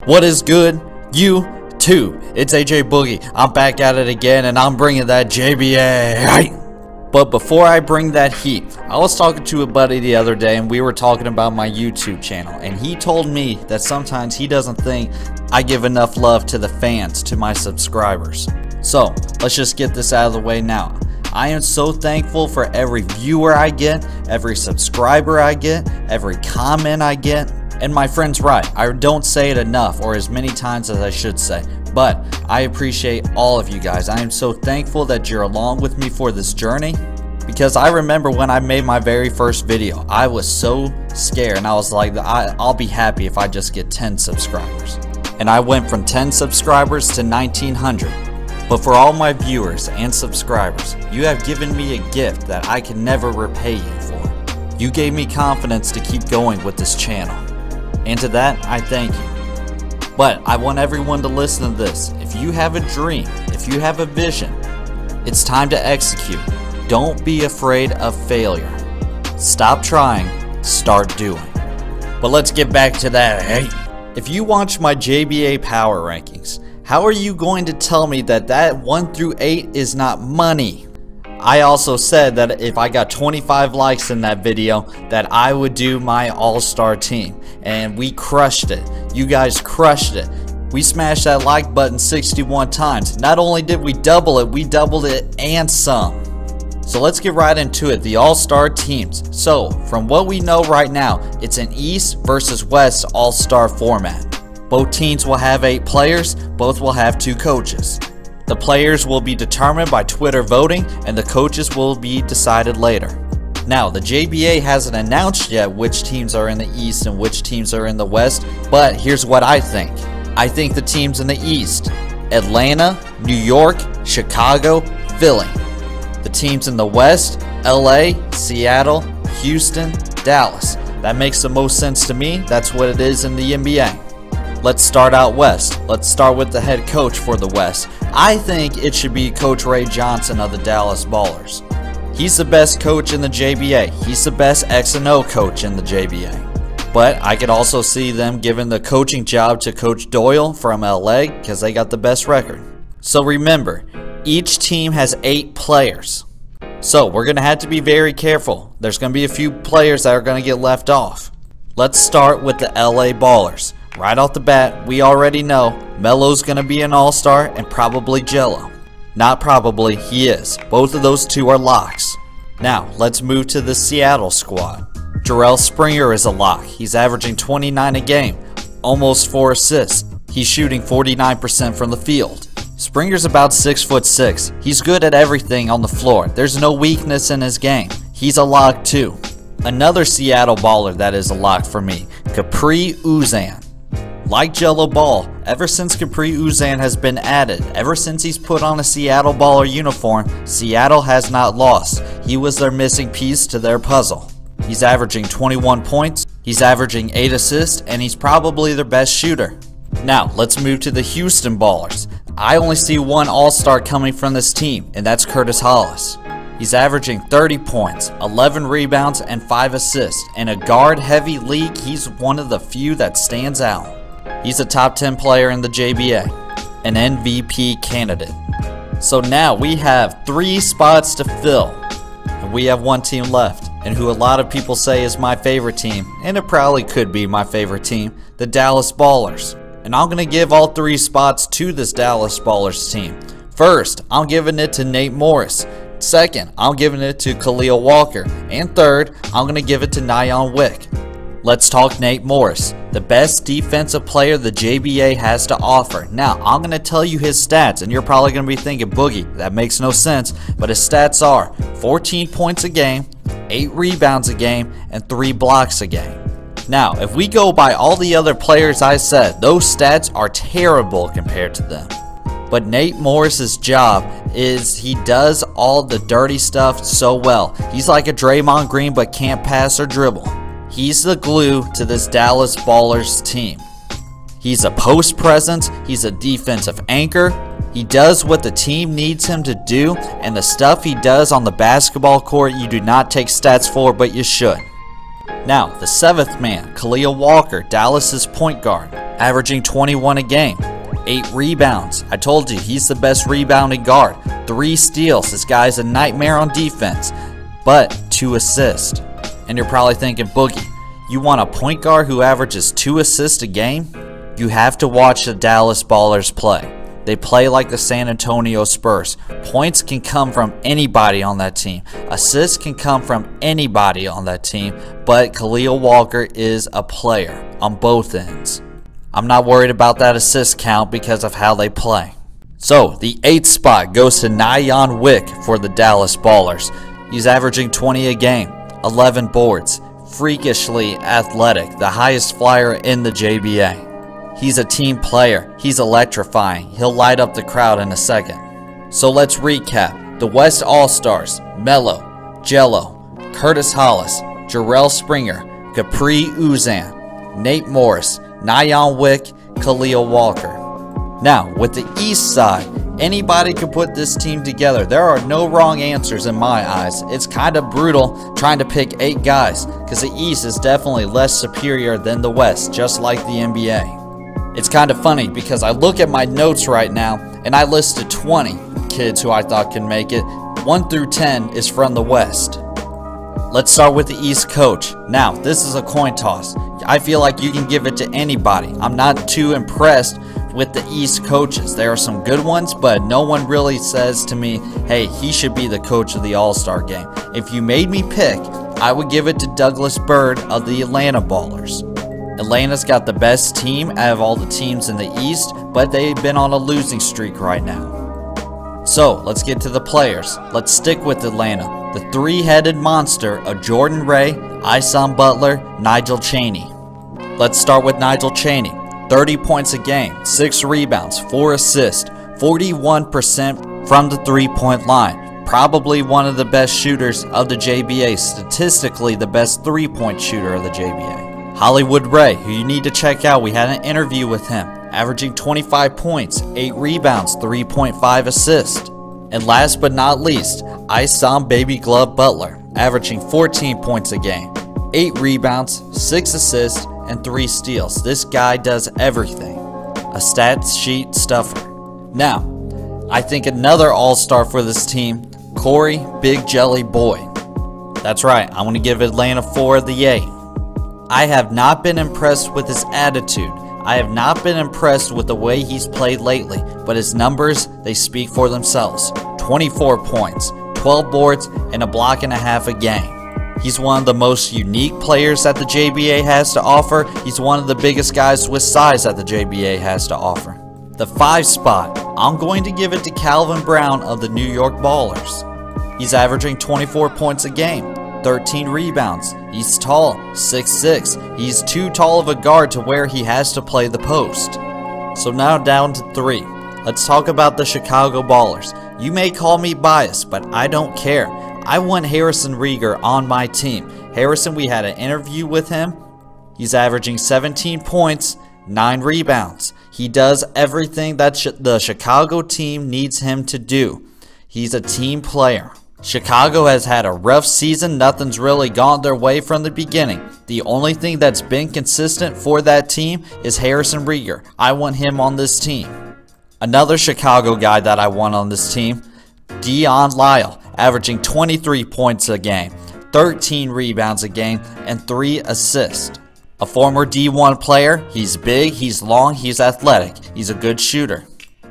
What is good? You too. It's AJ Boogie. I'm back at it again and I'm bringing that JBA. But before I bring that heat, I was talking to a buddy the other day and we were talking about my YouTube channel, and he told me that sometimes he doesn't think I give enough love to the fans, to my subscribers. So let's just get this out of the way now. I am so thankful for every viewer I get, every subscriber I get, every comment I get. And my friend's right, I don't say it enough or as many times as I should say, but I appreciate all of you guys. I am so thankful that you're along with me for this journey, because I remember when I made my very first video, I was so scared and I was like, I'll be happy if I just get 10 subscribers. And I went from 10 subscribers to 1900. But for all my viewers and subscribers, you have given me a gift that I can never repay you for. You gave me confidence to keep going with this channel. And to that, I thank you. But I want everyone to listen to this. If you have a dream, if you have a vision, it's time to execute. Don't be afraid of failure. Stop trying, start doing. But let's get back to that. Hey, if you watch my JBA power rankings, how are you going to tell me that 1 through 8 is not money? I also said that if I got 25 likes in that video, that I would do my all-star team. And we crushed it. You guys crushed it. We smashed that like button 61 times. Not only did we double it, we doubled it and some. So let's get right into it, the all-star teams. So from what we know right now, it's an East versus West all-star format. Both teams will have 8 players, both will have 2 coaches. The players will be determined by Twitter voting, and the coaches will be decided later. Now, the JBA hasn't announced yet which teams are in the East and which teams are in the West, but here's what I think. I think the teams in the East: Atlanta, New York, Chicago, Philly. The teams in the West: LA, Seattle, Houston, Dallas. That makes the most sense to me. That's what it is in the NBA. Let's start out West. Let's start with the head coach for the West. I think it should be Coach Ray Johnson of the Dallas Ballers. He's the best coach in the JBA. He's the best X and O coach in the JBA. But I could also see them giving the coaching job to Coach Doyle from LA because they got the best record. So remember, each team has 8 players. So we're going to have to be very careful. There's going to be a few players that are going to get left off. Let's start with the LA Ballers. Right off the bat, we already know Melo's going to be an all-star and probably Jello. Not probably, he is. Both of those two are locks. Now, let's move to the Seattle squad. Jarrell Springer is a lock. He's averaging 29 a game, almost 4 assists. He's shooting 49% from the field. Springer's about 6'6". He's good at everything on the floor. There's no weakness in his game. He's a lock too. Another Seattle baller that is a lock for me, Capri Uzan. Like Jello Ball, ever since Capri Uzan has been added, ever since he's put on a Seattle Baller uniform, Seattle has not lost. He was their missing piece to their puzzle. He's averaging 21 points, he's averaging 8 assists, and he's probably their best shooter. Now, let's move to the Houston Ballers. I only see one all-star coming from this team, and that's Curtis Hollis. He's averaging 30 points, 11 rebounds, and 5 assists. In a guard-heavy league, he's one of the few that stands out. He's a top 10 player in the JBA, an MVP candidate. So now we have 3 spots to fill, and we have 1 team left, and who a lot of people say is my favorite team, and it probably could be my favorite team, the Dallas Ballers. And I'm going to give all 3 spots to this Dallas Ballers team. First, I'm giving it to Nate Morris. Second, I'm giving it to Khalil Walker. And third, I'm going to give it to Nyan Wick. Let's talk Nate Morris, the best defensive player the JBA has to offer. Now, I'm going to tell you his stats, and you're probably going to be thinking, Boogie, that makes no sense. But his stats are 14 points a game, 8 rebounds a game, and 3 blocks a game. Now, if we go by all the other players I said, those stats are terrible compared to them. But Nate Morris's job is he does all the dirty stuff so well. He's like a Draymond Green but can't pass or dribble. He's the glue to this Dallas Ballers team. He's a post presence, he's a defensive anchor, he does what the team needs him to do, and the stuff he does on the basketball court you do not take stats for, but you should. Now, the 7th man, Khalil Walker, Dallas's point guard. averaging 21 a game. 8 rebounds. I told you, he's the best rebounding guard. 3 steals. This guy's a nightmare on defense. But 2 assists. And you're probably thinking, Boogie, you want a point guard who averages 2 assists a game? You have to watch the Dallas Ballers play. They play like the San Antonio Spurs. Points can come from anybody on that team. Assists can come from anybody on that team. But Khalil Walker is a player on both ends. I'm not worried about that assist count because of how they play. So, the 8th spot goes to Nyan Wick for the Dallas Ballers. He's averaging 20 a game, 11 boards, freakishly athletic, the highest flyer in the JBA. He's a team player. He's electrifying. He'll light up the crowd in a second. So let's recap. The West All-Stars, Melo, Jello, Curtis Hollis, Jarrell Springer, Capri Uzan, Nate Morris, Nyan Wick, Khalil Walker. Now, with the East side, anybody can put this team together. There are no wrong answers in my eyes. It's kind of brutal trying to pick 8 guys because the East is definitely less superior than the West, just like the NBA. It's kind of funny because I look at my notes right now and I listed 20 kids who I thought can make it. 1 through 10 is from the West. Let's start with the East coach. Now, this is a coin toss. I feel like you can give it to anybody. I'm not too impressed with the East coaches. There are some good ones, but no one really says to me, hey, he should be the coach of the All-Star game. If you made me pick, I would give it to Douglas Byrd of the Atlanta Ballers. Atlanta's got the best team out of all the teams in the East, but they've been on a losing streak right now. So, let's get to the players. Let's stick with Atlanta. The 3-headed monster of Jordan Ray, Isom Butler, Nigel Chaney. Let's start with Nigel Chaney. 30 points a game, 6 rebounds, 4 assists, 41% from the 3-point line. Probably one of the best shooters of the JBA, statistically the best 3-point shooter of the JBA. Hollywood Ray, who you need to check out, we had an interview with him, averaging 25 points, 8 rebounds, 3.5 assists. And last but not least, Isom Baby Glove Butler, averaging 14 points a game, 8 rebounds, 6 assists, and 3 steals. This guy does everything. A stat sheet stuffer. Now, I think another all-star for this team, Corey Big Jelly Boy. That's right, I'm going to give Atlanta 4 of the 8. I have not been impressed with his attitude. I have not been impressed with the way he's played lately, but his numbers, they speak for themselves. 24 points, 12 boards, and a block and a half a game. He's one of the most unique players that the JBA has to offer. He's one of the biggest guys with size that the JBA has to offer. The 5 spot, I'm going to give it to Calvin Brown of the New York Ballers. He's averaging 24 points a game. 13 rebounds. He's tall, 6'6". He's too tall of a guard to where he has to play the post. So now down to 3. Let's talk about the Chicago Ballers. You may call me biased, but I don't care. I want Harrison Rieger on my team. Harrison, we had an interview with him. He's averaging 17 points, 9 rebounds. He does everything that the Chicago team needs him to do. He's a team player. Chicago has had a rough season. Nothing's really gone their way from the beginning. The only thing that's been consistent for that team is Harrison Rieger. I want him on this team. Another Chicago guy that I want on this team, Dion Lyle, averaging 23 points a game, 13 rebounds a game, and 3 assists. A former D1 player, he's big, he's long, he's athletic, he's a good shooter.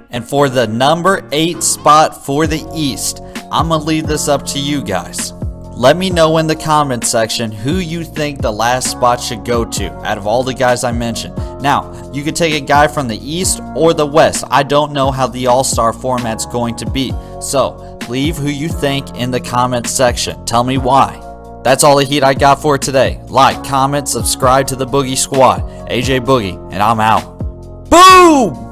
And for the number 8 spot for the East, I'm going to leave this up to you guys. Let me know in the comment section who you think the last spot should go to out of all the guys I mentioned. Now, you could take a guy from the East or the West. I don't know how the All-Star format's going to be. So, leave who you think in the comment section. Tell me why. That's all the heat I got for today. Like, comment, subscribe to the Boogie Squad. AJ Boogie, and I'm out. Boom!